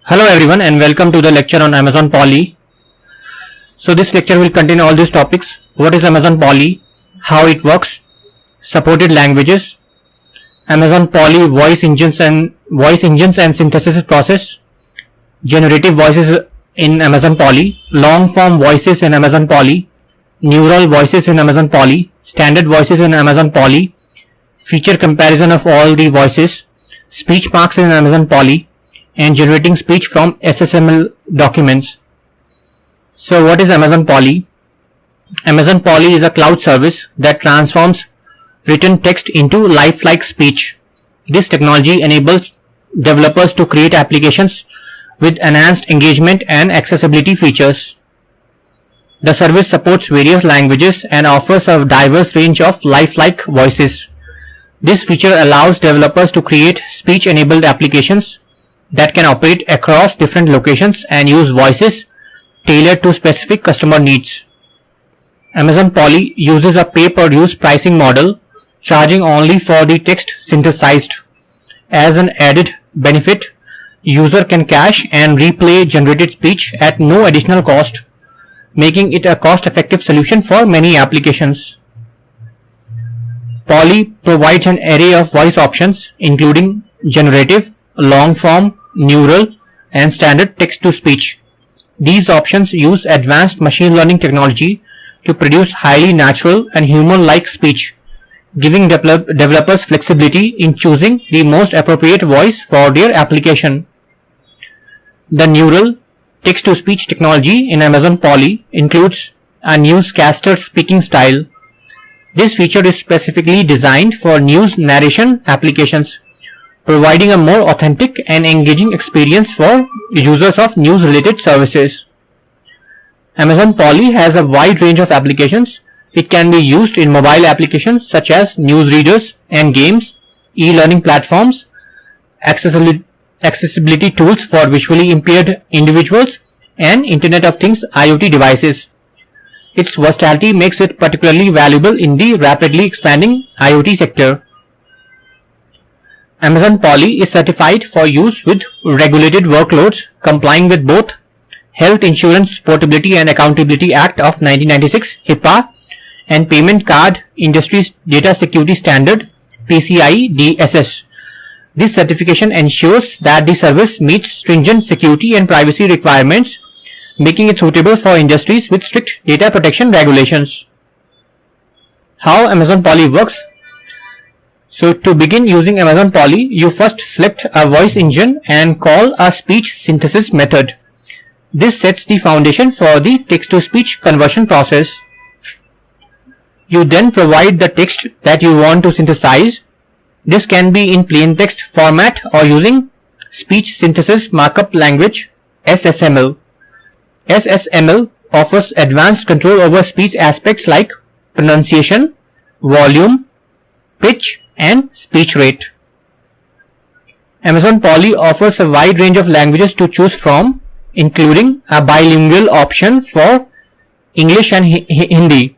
Hello everyone and welcome to the lecture on Amazon Polly. So this lecture will contain all these topics. What is Amazon Polly? How it works? Supported languages. Amazon Polly voice engines and synthesis process. Generative voices in Amazon Polly. Long form voices in Amazon Polly. Neural voices in Amazon Polly. Standard voices in Amazon Polly. Feature comparison of all the voices. Speech marks in Amazon Polly. And generating speech from SSML documents. So what is Amazon Polly? Amazon Polly is a cloud service that transforms written text into lifelike speech. This technology enables developers to create applications with enhanced engagement and accessibility features. The service supports various languages and offers a diverse range of lifelike voices. This feature allows developers to create speech-enabled applications that can operate across different locations and use voices tailored to specific customer needs. Amazon Polly uses a pay-per-use pricing model, charging only for the text synthesized. As an added benefit, user can cache and replay generated speech at no additional cost, making it a cost-effective solution for many applications. Polly provides an array of voice options, including generative, long-form, neural, and standard text-to-speech. These options use advanced machine learning technology to produce highly natural and human-like speech, giving developers flexibility in choosing the most appropriate voice for their application. The neural text-to-speech technology in Amazon Polly includes a newscaster speaking style. This feature is specifically designed for news narration applications, providing a more authentic and engaging experience for users of news-related services. Amazon Polly has a wide range of applications. It can be used in mobile applications such as newsreaders and games, e-learning platforms, accessibility tools for visually impaired individuals, and Internet of Things IoT devices. Its versatility makes it particularly valuable in the rapidly expanding IoT sector. Amazon Polly is certified for use with regulated workloads, complying with both Health Insurance Portability and Accountability Act of 1996 (HIPAA) and Payment Card Industry Data Security Standard (PCI DSS). This certification ensures that the service meets stringent security and privacy requirements, making it suitable for industries with strict data protection regulations. How Amazon Polly works? So to begin using Amazon Polly, you first select a voice engine and call a speech synthesis method. This sets the foundation for the text-to-speech conversion process. You then provide the text that you want to synthesize. This can be in plain text format or using speech synthesis markup language (SSML). SSML offers advanced control over speech aspects like pronunciation, volume, pitch, and speech rate. Amazon Polly offers a wide range of languages to choose from, including a bilingual option for English and Hindi.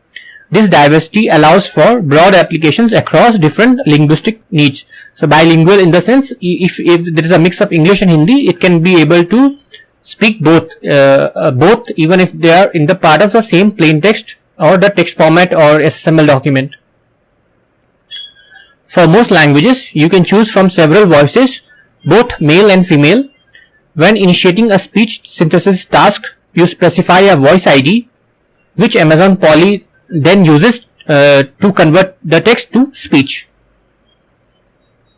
This diversity allows for broad applications across different linguistic needs. So bilingual in the sense, if there is a mix of English and Hindi, it can be able to speak both even if they are in the part of the same plain text or the text format or SSML document. For most languages, you can choose from several voices, both male and female. When initiating a speech synthesis task, you specify a voice ID, which Amazon Polly then uses to convert the text to speech.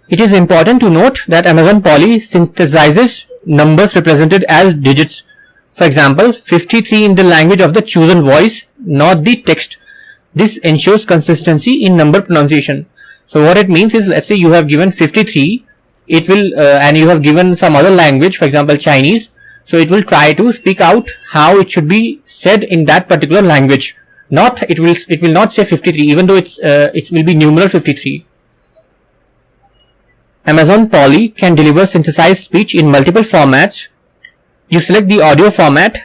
It is important to note that Amazon Polly synthesizes numbers represented as digits. For example, 53 in the language of the chosen voice, not the text. This ensures consistency in number pronunciation. So what it means is, let's say you have given 53, it will and you have given some other language, for example Chinese, so it will try to speak out how it should be said in that particular language. It will not say 53, even though it will be numeral 53. Amazon Polly can deliver synthesized speech in multiple formats. You select the audio format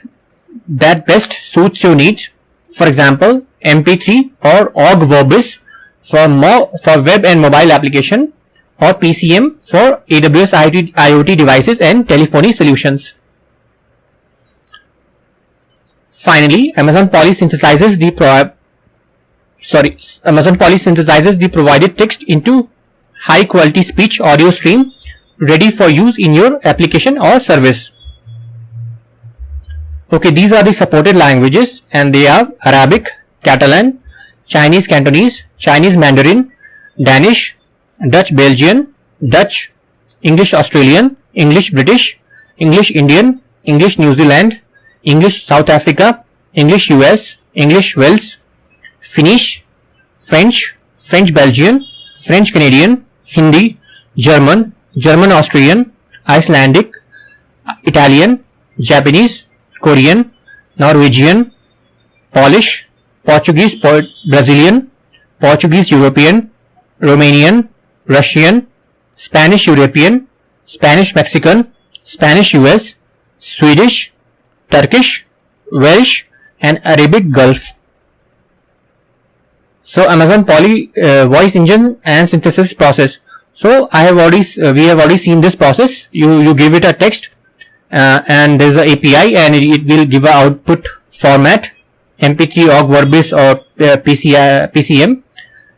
that best suits your needs. For example, MP3 or OGG Verbis for web and mobile application, or PCM for AWS IoT devices and telephony solutions. Finally, Amazon Polly synthesizes the provided text into high quality speech audio stream ready for use in your application or service. Okay, these are the supported languages, and they are Arabic, Catalan, Chinese Cantonese, Chinese Mandarin, Danish, Dutch Belgian, Dutch, English Australian, English British, English Indian, English New Zealand, English South Africa, English US, English Wales, Finnish, French, French Belgian, French Canadian, Hindi, German, German Austrian, Icelandic, Italian, Japanese, Korean, Norwegian, Polish, Portuguese Brazilian, Portuguese European, Romanian, Russian, Spanish European, Spanish Mexican, Spanish US, Swedish, Turkish, Welsh, and Arabic Gulf. So Amazon Polly voice engine and synthesis process. So we have already seen this process. You give it a text and there is an API, and it will give an output format, MP3, OGG, Verbis, or PCM,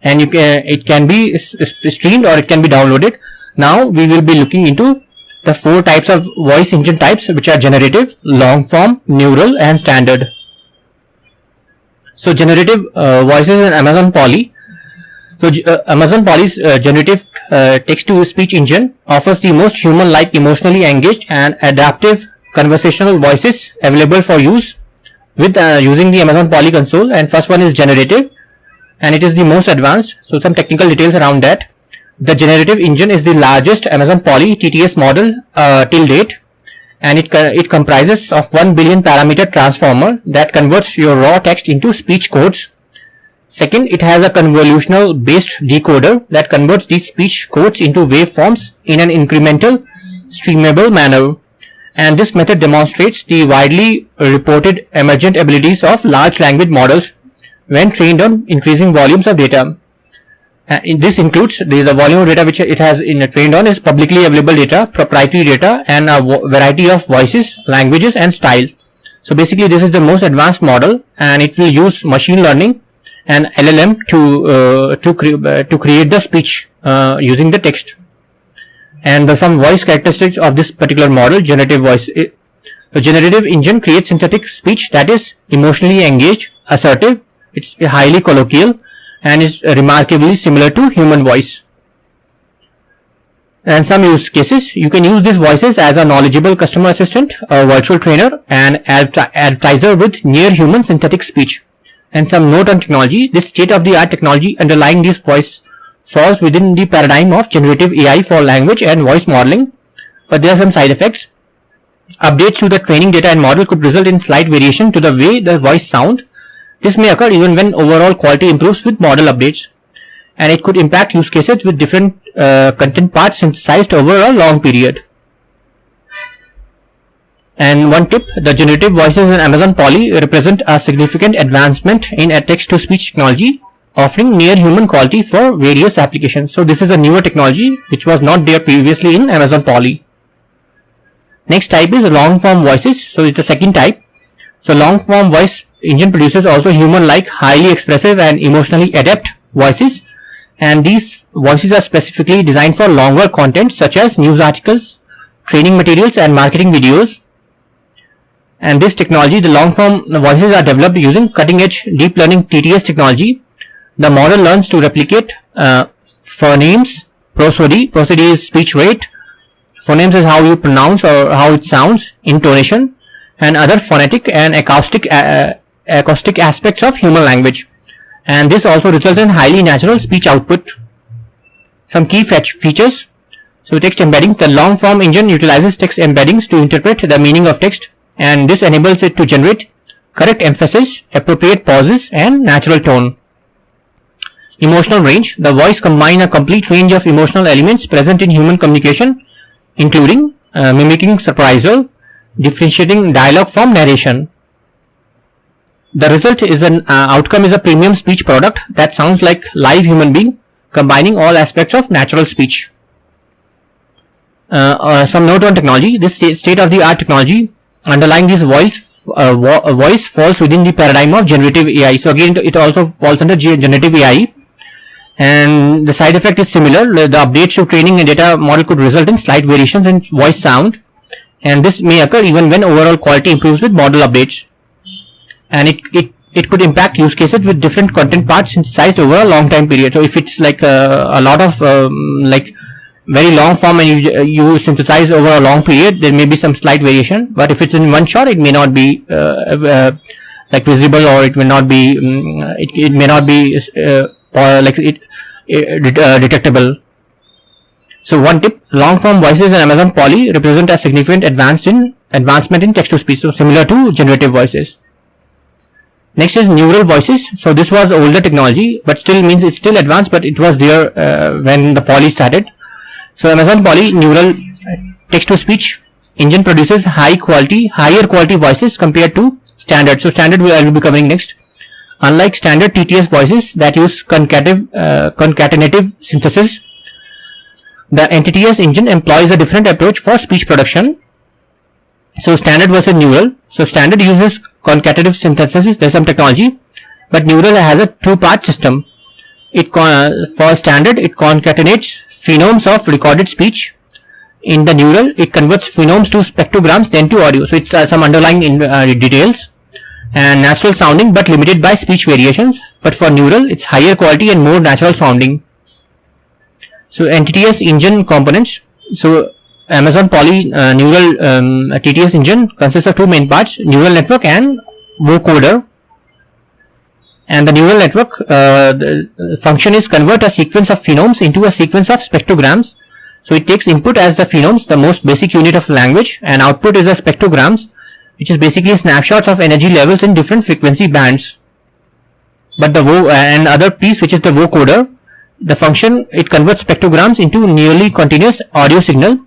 and it can be streamed or it can be downloaded. Now we will be looking into the 4 types of voice engine types, which are generative, long form, neural, and standard. So generative voices in Amazon Polly. So Amazon Polly's generative text-to-speech engine offers the most human-like, emotionally engaged, and adaptive conversational voices available for use with using the Amazon Polly console. And first one is generative, and it is the most advanced. So some technical details around that. The generative engine is the largest Amazon Polly TTS model till date, and it comprises of 1 billion parameter transformer that converts your raw text into speech codes. Second, it has a convolutional based decoder that converts these speech codes into waveforms in an incremental, streamable manner. And this method demonstrates the widely reported emergent abilities of large language models when trained on increasing volumes of data. This includes the volume of data which it has trained on is publicly available data, proprietary data, and a variety of voices, languages, and styles. So basically, this is the most advanced model, and it will use machine learning and LLM to create the speech using the text. And some voice characteristics of this particular model, generative voice. The generative engine creates synthetic speech that is emotionally engaged, assertive, it's highly colloquial, and is remarkably similar to human voice. And some use cases: you can use these voices as a knowledgeable customer assistant, a virtual trainer, and advertiser with near human synthetic speech. And some note on technology: this state-of-the-art technology underlying this voice falls within the paradigm of generative AI for language and voice modeling, but there are some side effects. Updates to the training data and model could result in slight variation to the way the voice sounds. This may occur even when overall quality improves with model updates, and it could impact use cases with different content parts synthesized over a long period. And one tip: the generative voices in Amazon Polly represent a significant advancement in a text-to-speech technology, offering near human quality for various applications. So this is a newer technology which was not there previously in Amazon Polly. Next type is long form voices. So it's the second type. So long form voice engine produces also human-like, highly expressive, and emotionally adept voices, and these voices are specifically designed for longer content such as news articles, training materials, and marketing videos. And this technology, the long form voices, are developed using cutting-edge deep learning TTS technology. The model learns to replicate phonemes, prosody. Prosody is speech rate. Phonemes is how you pronounce or how it sounds, intonation, and other phonetic and acoustic aspects of human language. And this also results in highly natural speech output. Some key features. So text embeddings. The long form engine utilizes text embeddings to interpret the meaning of text, and this enables it to generate correct emphasis, appropriate pauses, and natural tone. Emotional range. The voice combines a complete range of emotional elements present in human communication, including mimicking surprisal, differentiating dialogue from narration. The result is an outcome is a premium speech product that sounds like live human being, combining all aspects of natural speech. Some note on technology. This state-of-the-art technology underlying this voice falls within the paradigm of generative AI. So again, it also falls under generative AI, and the side effect is similar. The updates to training and data model could result in slight variations in voice sound, and this may occur even when overall quality improves with model updates. And it could impact use cases with different content parts synthesized over a long time period. So if it's like a lot of like very long form and you synthesize over a long period, there may be some slight variation, but if it's in one shot, it may not be like visible, or it may not be it may not be detectable. So one tip: long form voices in Amazon Polly represent a significant advancement in text to speech, so similar to generative voices. Next is neural voices. So this was older technology, but still means it's still advanced, but it was there when the Polly started. So Amazon Polly neural text-to-speech engine produces higher quality voices compared to standard. So standard I will be covering next. Unlike standard TTS voices that use concatenative synthesis, the NTTS engine employs a different approach for speech production. So standard versus neural. So standard uses concatenative synthesis. There's some technology, but neural has a two-part system. For standard, it concatenates phonemes of recorded speech. In the neural, it converts phonemes to spectrograms, then to audio. So it's some underlying details and natural sounding, but limited by speech variations. But for neural, it's higher quality and more natural sounding. So NTTS engine components. So Amazon Polly neural TTS engine consists of two main parts: neural network and vocoder. And the neural network the function is convert a sequence of phonemes into a sequence of spectrograms. So it takes input as the phonemes, the most basic unit of language, and output is the spectrograms, which is basically snapshots of energy levels in different frequency bands. But the and other piece, which is the vocoder, the function, it converts spectrograms into nearly continuous audio signal,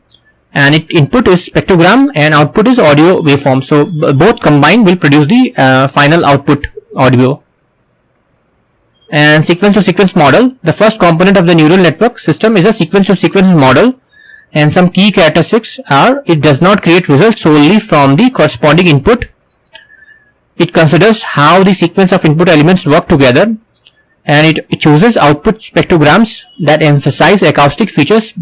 and input is spectrogram and output is audio waveform. So both combined will produce the final output audio. And sequence to sequence model. The first component of the neural network system is a sequence to sequence model, and some key characteristics are: it does not create results solely from the corresponding input. It considers how the sequence of input elements work together, and it chooses output spectrograms that emphasize acoustic features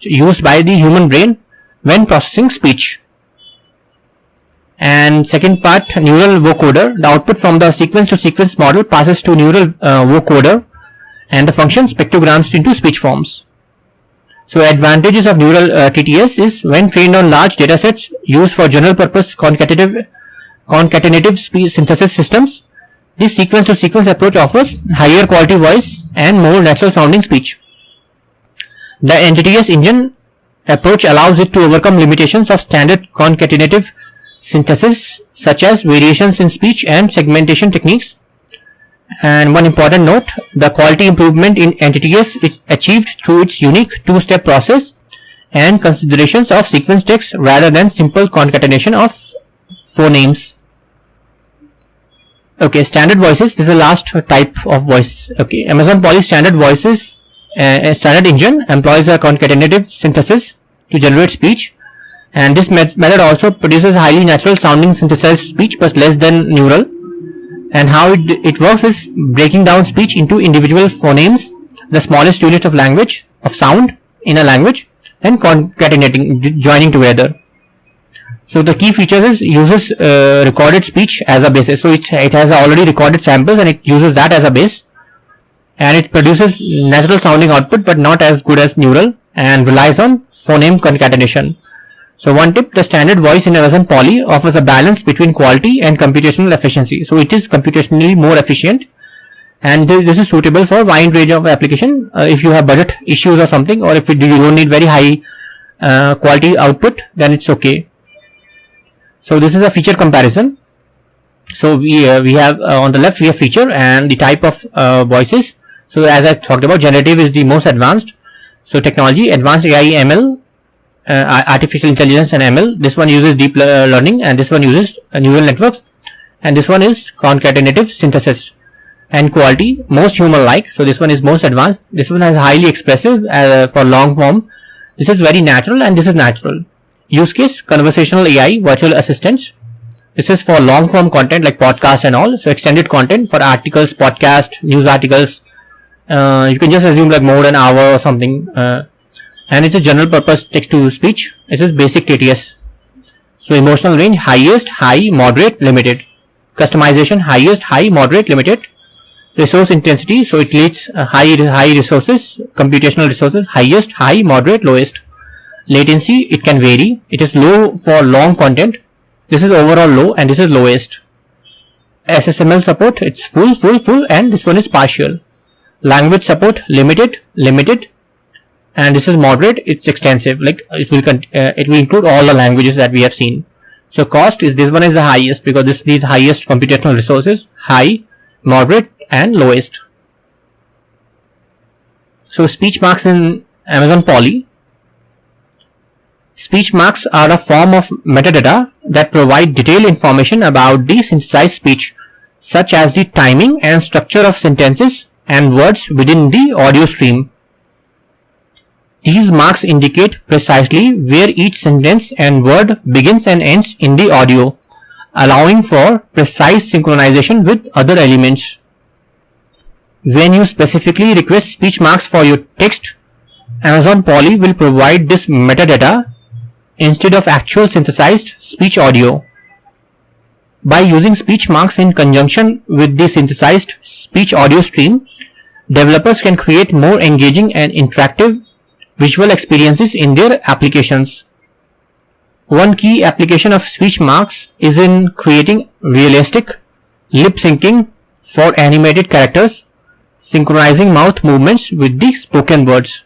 used by the human brain when processing speech. And second part, neural vocoder. The output from the sequence to sequence model passes to neural vocoder, and the function spectrograms into speech forms. So advantages of neural TTS is: when trained on large datasets used for general purpose concatenative speech synthesis systems, this sequence to sequence approach offers higher quality voice and more natural sounding speech. The NTTS engine approach allows it to overcome limitations of standard concatenative synthesis, such as variations in speech and segmentation techniques. And one important note: the quality improvement in NTTS is achieved through its unique two-step process and considerations of sequence text rather than simple concatenation of phonemes. Okay, standard voices. This is the last type of voice. Okay, Amazon Polly standard voices, standard engine employs a concatenative synthesis to generate speech, and this method also produces highly natural sounding synthesized speech, but less than neural. And how it works is breaking down speech into individual phonemes, the smallest unit of language, of sound in a language, and concatenating, joining together. So the key feature is uses recorded speech as a basis. So it has already recorded samples, and it uses that as a base, and it produces natural sounding output, but not as good as neural, and relies on phoneme concatenation. So one tip: the standard voice in Amazon Polly offers a balance between quality and computational efficiency. So it is computationally more efficient, and this is suitable for a wide range of application. If you have budget issues or something, or if you don't need very high quality output, then it's okay. So this is a feature comparison. So we have on the left we have feature and the type of voices. So as I talked about, generative is the most advanced. So technology: advanced AI, ML, artificial intelligence and ML. This one uses deep learning, and this one uses neural networks, and this one is concatenative synthesis. And quality: most human like. So this one is most advanced. This one is highly expressive for long form This is very natural and this is natural. Use case, conversational AI, virtual assistants. This is for long form content like podcast and all. So extended content for articles, podcast, news articles. You can just assume like more than an hour or something. And it's a general purpose text to speech. This is basic TTS. So emotional range, highest, high, moderate, limited. Customization, highest, high, moderate, limited. Resource intensity, so it needs high resources, computational resources, highest, high, moderate, lowest. Latency, it can vary. It is low for long content. This is overall low and this is lowest. SSML support, it's full, and this one is partial. Language support, limited, and this is moderate, it's extensive. Like it will include all the languages that we have seen. So cost is, this one is the highest because this needs highest computational resources, high, moderate, and lowest. So speech marks in Amazon Polly. Speech marks are a form of metadata that provide detailed information about the synthesized speech, such as the timing and structure of sentences and words within the audio stream. These marks indicate precisely where each sentence and word begins and ends in the audio, allowing for precise synchronization with other elements. When you specifically request speech marks for your text, Amazon Polly will provide this metadata instead of actual synthesized speech audio. By using speech marks in conjunction with the synthesized speech audio stream, developers can create more engaging and interactive visual experiences in their applications. One key application of speech marks is in creating realistic lip syncing for animated characters, synchronizing mouth movements with the spoken words.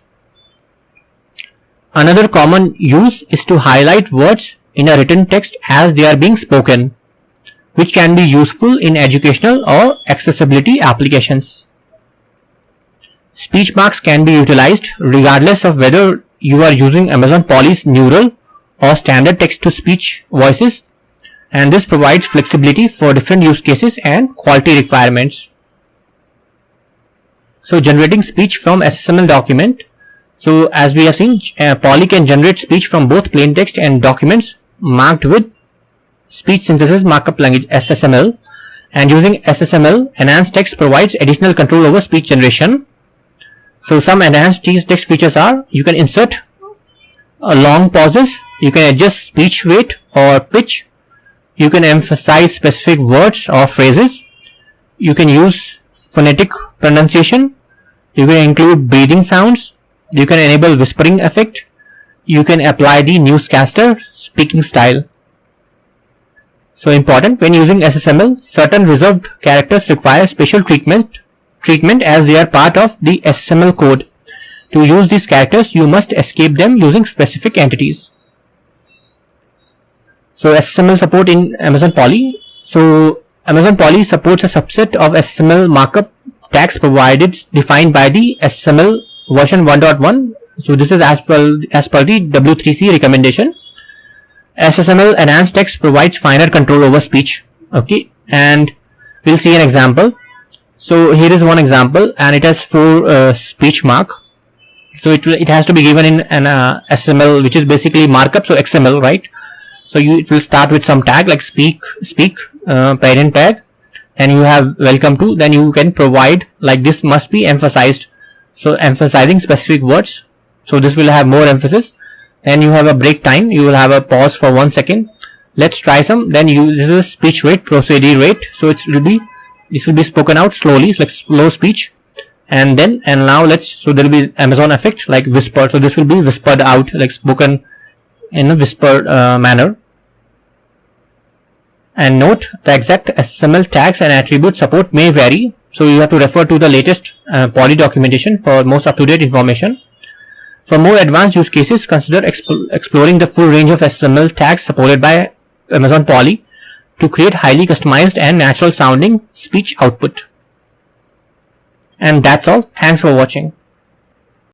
Another common use is to highlight words in a written text as they are being spoken, which can be useful in educational or accessibility applications. Speech marks can be utilized regardless of whether you are using Amazon Polly's neural or standard text-to-speech voices, and this provides flexibility for different use cases and quality requirements. So generating speech from SSML document. So as we have seen, Polly can generate speech from both plain text and documents marked with speech synthesis markup language SSML, and using SSML, enhanced text provides additional control over speech generation. So some enhanced text features are, you can insert long pauses, you can adjust speech rate or pitch, you can emphasize specific words or phrases, you can use phonetic pronunciation, you can include breathing sounds, you can enable whispering effect, you can apply the newscaster speaking style. So important, when using SSML, certain reserved characters require special treatment as they are part of the SSML code. To use these characters, you must escape them using specific entities. So SSML support in Amazon Polly. So Amazon Polly supports a subset of SSML markup tags defined by the SSML version 1.1. So this is as per the W3C recommendation. SSML enhanced text provides finer control over speech. Okay, and we'll see an example. So here is one example, and it has 4 speech mark. So it has to be given in an SSML, which is basically markup. So XML, right? So it will start with some tag like speak parent tag, and you have welcome to. Then you can provide like this must be emphasized. So emphasizing specific words. So this will have more emphasis. Then you have a break time. You will have a pause for 1 second. Let's try some. Then this is speech rate, procedure rate. So this will be spoken out slowly. It's like slow speech. And now so there will be Amazon effect like whisper. So this will be whispered out, like spoken in a whispered manner. And note, the exact SSML tags and attribute support may vary. So you have to refer to the latest Polly documentation for most up-to-date information. For more advanced use cases, consider exploring the full range of SSML tags supported by Amazon Polly to create highly customized and natural sounding speech output. And that's all. Thanks for watching.